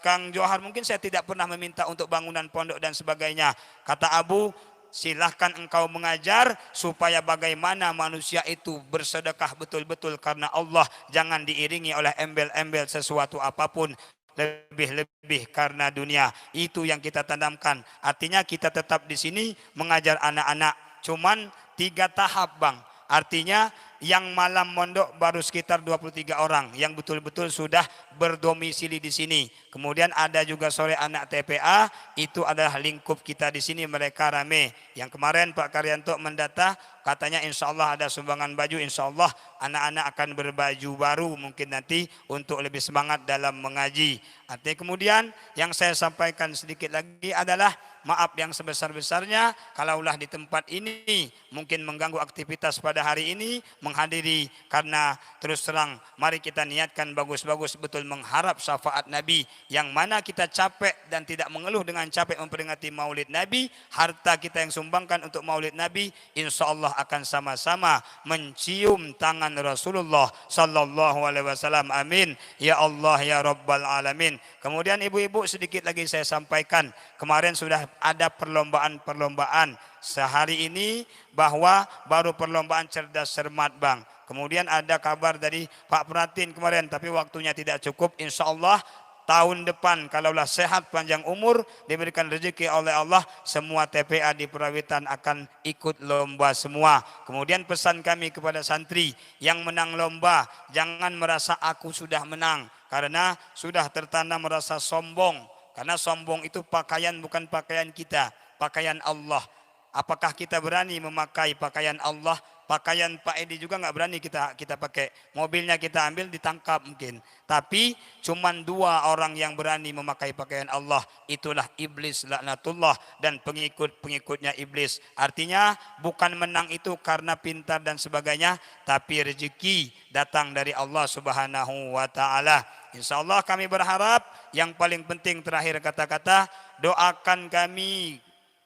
Kang Johar mungkin saya tidak pernah meminta untuk bangunan pondok dan sebagainya. Kata Abu, silahkan engkau mengajar supaya bagaimana manusia itu bersedekah betul-betul karena Allah, jangan diiringi oleh embel-embel sesuatu apapun, lebih-lebih karena dunia. Itu yang kita tanamkan. Artinya kita tetap di sini mengajar anak-anak, cuman 3 tahap bang. Artinya yang malam mondok baru sekitar 23 orang yang betul-betul sudah berdomisili di sini. Kemudian ada juga sore anak TPA, itu adalah lingkup kita di sini, mereka rame. Yang kemarin Pak Karyanto mendata, katanya insya Allah ada sumbangan baju, insya Allah anak-anak akan berbaju baru mungkin nanti untuk lebih semangat dalam mengaji. Artinya kemudian yang saya sampaikan sedikit lagi adalah maaf yang sebesar-besarnya kalaulah di tempat ini mungkin mengganggu aktivitas pada hari ini menghadiri, karena terus terang mari kita niatkan bagus-bagus betul mengharap syafaat Nabi, yang mana kita capek dan tidak mengeluh dengan capek memperingati Maulid Nabi. Harta kita yang sumbangkan untuk Maulid Nabi insya Allah akan sama-sama mencium tangan Rasulullah sallallahu alaihi wasallam. Amin ya Allah ya Rabbal alamin. Kemudian ibu-ibu sedikit lagi saya sampaikan, kemarin sudah ada perlombaan sehari ini bahwa baru perlombaan cerdas cermat bang. Kemudian ada kabar dari Pak Pratin kemarin, tapi waktunya tidak cukup. Insya Allah tahun depan kalaulah sehat panjang umur diberikan rezeki oleh Allah, semua TPA di Perawitan akan ikut lomba semua. Kemudian pesan kami kepada santri yang menang lomba, jangan merasa aku sudah menang, karena sudah tertanam merasa sombong. Karena sombong itu pakaian, bukan pakaian kita, pakaian Allah. Apakah kita berani memakai pakaian Allah? Pakaian Pak Edi juga nggak berani kita pakai. Mobilnya kita ambil ditangkap mungkin. Tapi cuman 2 orang yang berani memakai pakaian Allah. Itulah iblis laknatullah dan pengikut-pengikutnya iblis. Artinya bukan menang itu karena pintar dan sebagainya, tapi rezeki datang dari Allah Subhanahu wa taala. Insya Allah kami berharap yang paling penting terakhir kata-kata, doakan kami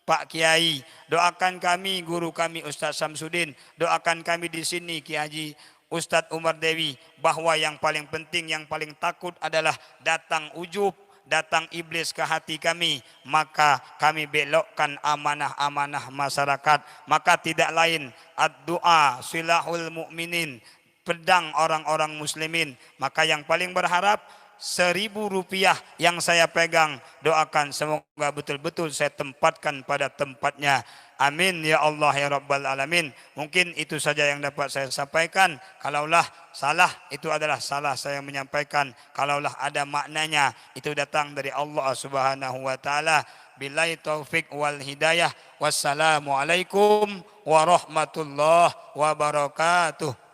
Pak Kiai, doakan kami guru kami Ustaz Samsudin, doakan kami di sini Ki Haji Ustadz Umar Dewi, bahwa yang paling penting, yang paling takut adalah datang ujub, datang iblis ke hati kami, maka kami belokkan amanah-amanah masyarakat. Maka tidak lain, ad-du'a silahul mu'minin, pedang orang-orang muslimin. Maka yang paling berharap, 1.000 rupiah yang saya pegang, doakan semoga betul-betul saya tempatkan pada tempatnya. Amin ya Allah ya Rabbal alamin. Mungkin itu saja yang dapat saya sampaikan. Kalaulah salah, itu adalah salah saya menyampaikan. Kalaulah ada maknanya, itu datang dari Allah Subhanahu wa taala. Billahi taufik wal hidayah. Wassalamualaikum warahmatullahi wabarakatuh.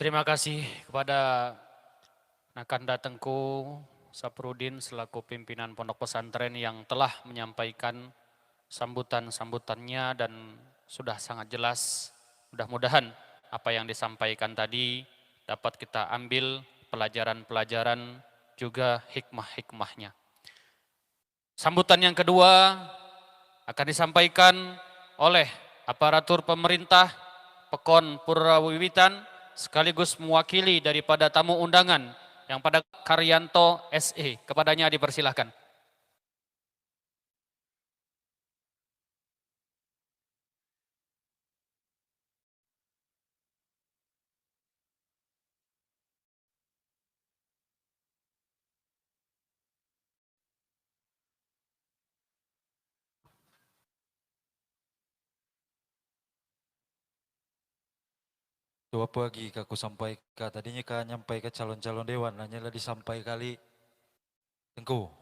Terima kasih kepada Nakanda Tengku Saprudin selaku pimpinan pondok pesantren yang telah menyampaikan sambutan-sambutannya dan sudah sangat jelas. Mudah-mudahan apa yang disampaikan tadi dapat kita ambil pelajaran-pelajaran juga hikmah-hikmahnya. Sambutan yang kedua akan disampaikan oleh aparatur pemerintah Pekon Purwawiwitan sekaligus mewakili daripada tamu undangan yang pada Karyanto SE. Kepadanya dipersilahkan. Dua pagi aku sampai ke tadinya ka nyampai ke calon-calon dewan hanya lah disampai kali Tengku.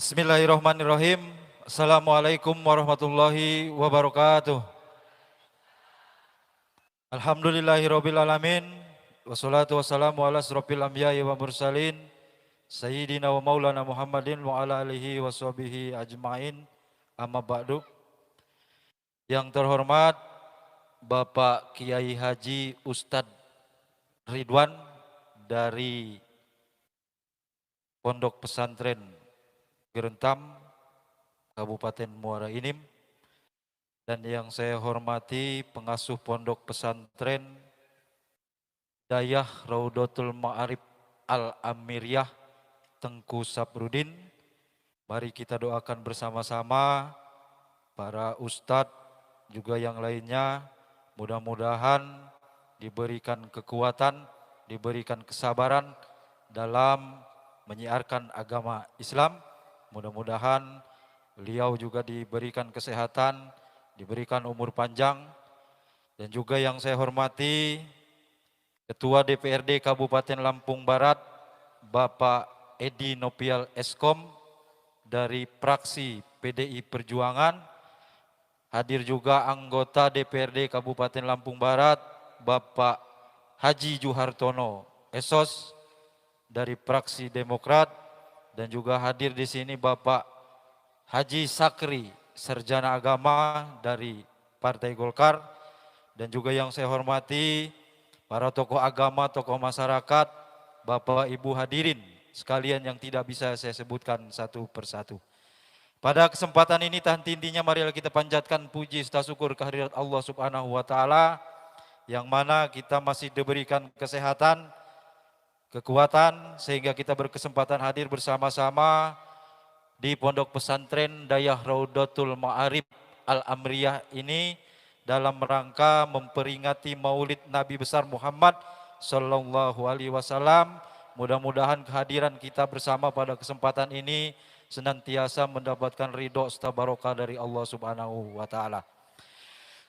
Bismillahirrahmanirrahim. Assalamualaikum warahmatullahi wabarakatuh. Alhamdulillahirabbil alamin wassalatu wassalamu ala asrofil anbiya'i wa mursalin sayyidina wa maulana Muhammadin wa ala alihi washabihi ajmain. Amma ba'du. Yang terhormat Bapak Kiai Haji Ustadz Ridwan dari Pondok Pesantren Gerentam, Kabupaten Muara Enim, dan yang saya hormati pengasuh Pondok Pesantren Dayah Raudatul Ma'arif Al-Amiriyah Tengku Saprudin. Mari kita doakan bersama-sama para ustadz juga yang lainnya. Mudah-mudahan diberikan kekuatan, diberikan kesabaran dalam menyiarkan agama Islam. Mudah-mudahan beliau juga diberikan kesehatan, diberikan umur panjang. Dan juga yang saya hormati Ketua DPRD Kabupaten Lampung Barat, Bapak Edi Nopial Eskom dari fraksi PDI Perjuangan. Hadir juga anggota DPRD Kabupaten Lampung Barat, Bapak Haji Juhartono Esos dari fraksi Demokrat, dan juga hadir di sini Bapak Haji Sakri, sarjana agama dari Partai Golkar, dan juga yang saya hormati para tokoh agama, tokoh masyarakat, Bapak Ibu hadirin sekalian yang tidak bisa saya sebutkan satu persatu. Pada kesempatan ini tahan-tintinya marilah kita panjatkan puji serta syukur kehadirat Allah Subhanahu wa taala yang mana kita masih diberikan kesehatan, kekuatan sehingga kita berkesempatan hadir bersama-sama di Pondok Pesantren Dayah Raudatul Ma'arif Al-Amriyah ini dalam rangka memperingati Maulid Nabi besar Muhammad sallallahu alaihi wasallam. Mudah-mudahan kehadiran kita bersama pada kesempatan ini senantiasa mendapatkan ridho serta barokah dari Allah Subhanahu wa taala.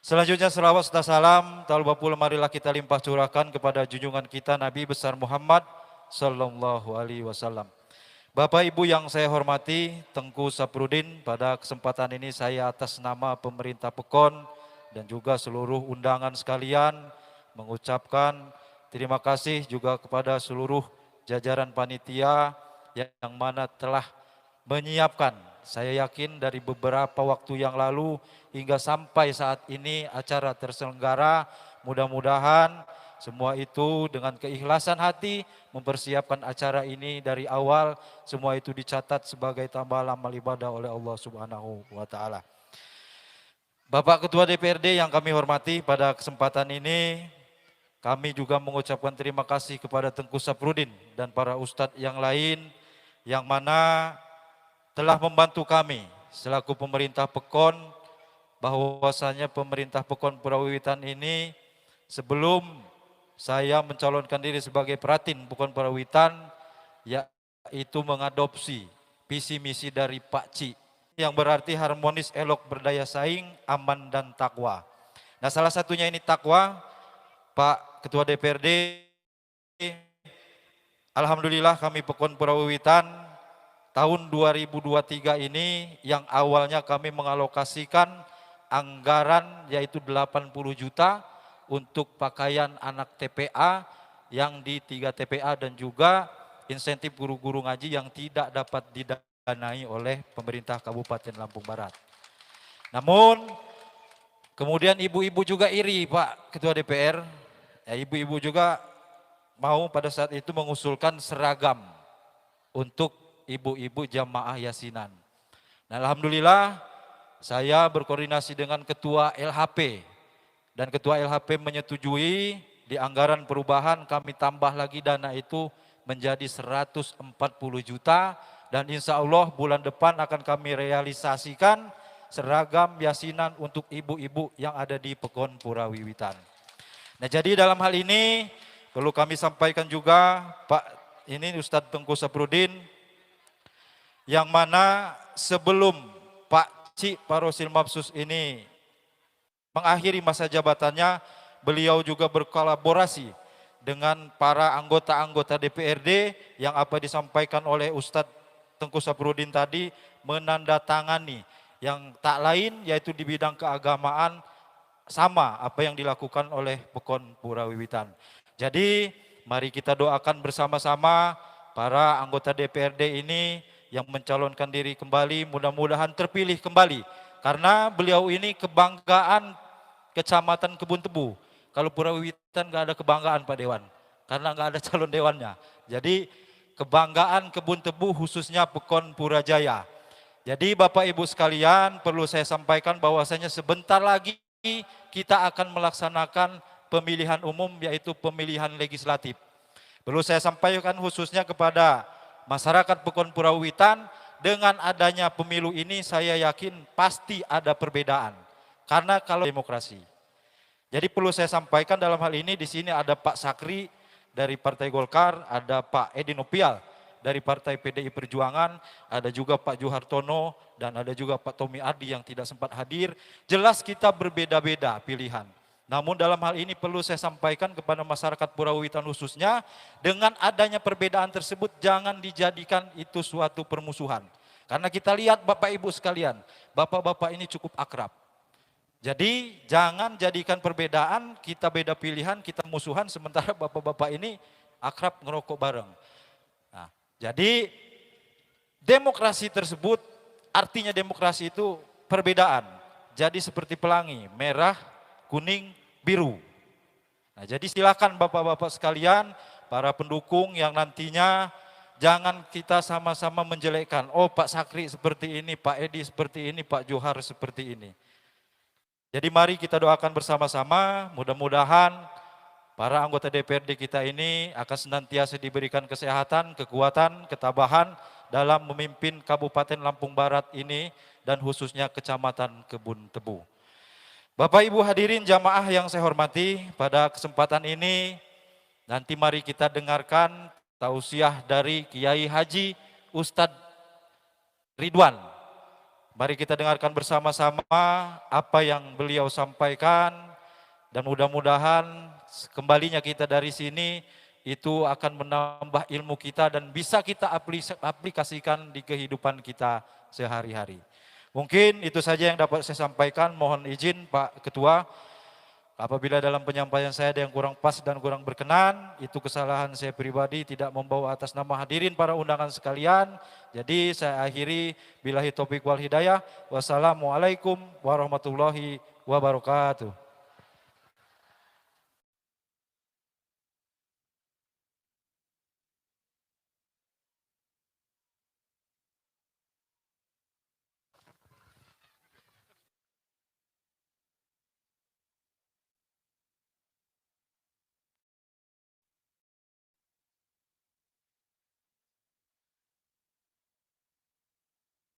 Selanjutnya selawat serta salam talbapul marilah kita limpah curahkan kepada junjungan kita Nabi besar Muhammad sallallahu alaihi wasallam. Bapak Ibu yang saya hormati, Tengku Saprudin, pada kesempatan ini saya atas nama pemerintah Pekon dan juga seluruh undangan sekalian mengucapkan terima kasih juga kepada seluruh jajaran panitia yang mana telah menyiapkan, saya yakin dari beberapa waktu yang lalu hingga sampai saat ini acara terselenggara. Mudah-mudahan semua itu dengan keikhlasan hati mempersiapkan acara ini dari awal, semua itu dicatat sebagai tambahan amal ibadah oleh Allah Subhanahu wa taala. Bapak Ketua DPRD yang kami hormati, pada kesempatan ini kami juga mengucapkan terima kasih kepada Tengku Saprudin dan para ustadz yang lain yang mana telah membantu kami selaku pemerintah Pekon, bahwasanya pemerintah Pekon Purwawiwitan ini sebelum saya mencalonkan diri sebagai Pratin Pekon Purwawiwitan, yaitu mengadopsi visi misi dari Pak Ci yang berarti harmonis, elok, berdaya saing, aman dan takwa. Nah, salah satunya ini takwa. Pak Ketua DPRD, alhamdulillah kami Pekon Purwawiwitan tahun 2023 ini yang awalnya kami mengalokasikan anggaran yaitu 80 juta, untuk pakaian anak TPA yang di 3 TPA dan juga insentif guru-guru ngaji yang tidak dapat didanai oleh pemerintah Kabupaten Lampung Barat. Namun kemudian ibu-ibu juga iri Pak Ketua DPR, ya, ibu-ibu juga mau pada saat itu mengusulkan seragam untuk ibu-ibu jamaah yasinan. Nah, alhamdulillah saya berkoordinasi dengan Ketua LHP dan Ketua LHP menyetujui di anggaran perubahan kami tambah lagi dana itu menjadi 140 juta dan insya Allah bulan depan akan kami realisasikan seragam yasinan untuk ibu-ibu yang ada di Pekon Purawiwitan. Nah, jadi dalam hal ini perlu kami sampaikan juga Pak ini Ustadz Tengku Saprudin yang mana sebelum Pak Cik Parosil Mabsus ini mengakhiri masa jabatannya, beliau juga berkolaborasi dengan para anggota-anggota DPRD yang apa disampaikan oleh Ustadz Tengku Saprudin tadi menandatangani yang tak lain yaitu di bidang keagamaan sama apa yang dilakukan oleh Pekon Purawiwitan. Jadi mari kita doakan bersama-sama para anggota DPRD ini yang mencalonkan diri kembali mudah-mudahan terpilih kembali karena beliau ini kebanggaan Kecamatan Kebun Tebu. Kalau Purawiwitan nggak ada kebanggaan Pak Dewan, karena nggak ada calon dewannya. Jadi kebanggaan Kebun Tebu khususnya Pekon Purajaya. Jadi Bapak Ibu sekalian perlu saya sampaikan bahwasanya sebentar lagi kita akan melaksanakan pemilihan umum yaitu pemilihan legislatif. Perlu saya sampaikan khususnya kepada masyarakat Pekon Purawiwitan dengan adanya pemilu ini saya yakin pasti ada perbedaan. Karena kalau demokrasi. Jadi perlu saya sampaikan dalam hal ini di sini ada Pak Sakri dari Partai Golkar, ada Pak Edi Nopial dari Partai PDI Perjuangan, ada juga Pak Juhartono dan ada juga Pak Tommy Adi yang tidak sempat hadir. Jelas kita berbeda-beda pilihan. Namun dalam hal ini perlu saya sampaikan kepada masyarakat Purawiwitan khususnya dengan adanya perbedaan tersebut jangan dijadikan itu suatu permusuhan. Karena kita lihat Bapak Ibu sekalian, Bapak-bapak ini cukup akrab. Jadi jangan jadikan perbedaan, kita beda pilihan, kita musuhan, sementara bapak-bapak ini akrab ngerokok bareng. Nah, jadi demokrasi tersebut, artinya demokrasi itu perbedaan. Jadi seperti pelangi, merah, kuning, biru. Nah, jadi silakan bapak-bapak sekalian, para pendukung yang nantinya jangan kita sama-sama menjelekkan. Oh Pak Sakri seperti ini, Pak Edi seperti ini, Pak Johar seperti ini. Jadi mari kita doakan bersama-sama, mudah-mudahan para anggota DPRD kita ini akan senantiasa diberikan kesehatan, kekuatan, ketabahan dalam memimpin Kabupaten Lampung Barat ini dan khususnya Kecamatan Kebun Tebu. Bapak Ibu hadirin jamaah yang saya hormati, pada kesempatan ini nanti mari kita dengarkan tausiah dari Kiai Haji Ustadz Ridwan. Mari kita dengarkan bersama-sama apa yang beliau sampaikan dan mudah-mudahan kembalinya kita dari sini itu akan menambah ilmu kita dan bisa kita aplikasikan di kehidupan kita sehari-hari. Mungkin itu saja yang dapat saya sampaikan, mohon izin Pak Ketua. Apabila dalam penyampaian saya ada yang kurang pas dan kurang berkenan, itu kesalahan saya pribadi tidak membawa atas nama hadirin para undangan sekalian. Jadi saya akhiri billahi taufiq wal hidayah. Wassalamualaikum warahmatullahi wabarakatuh.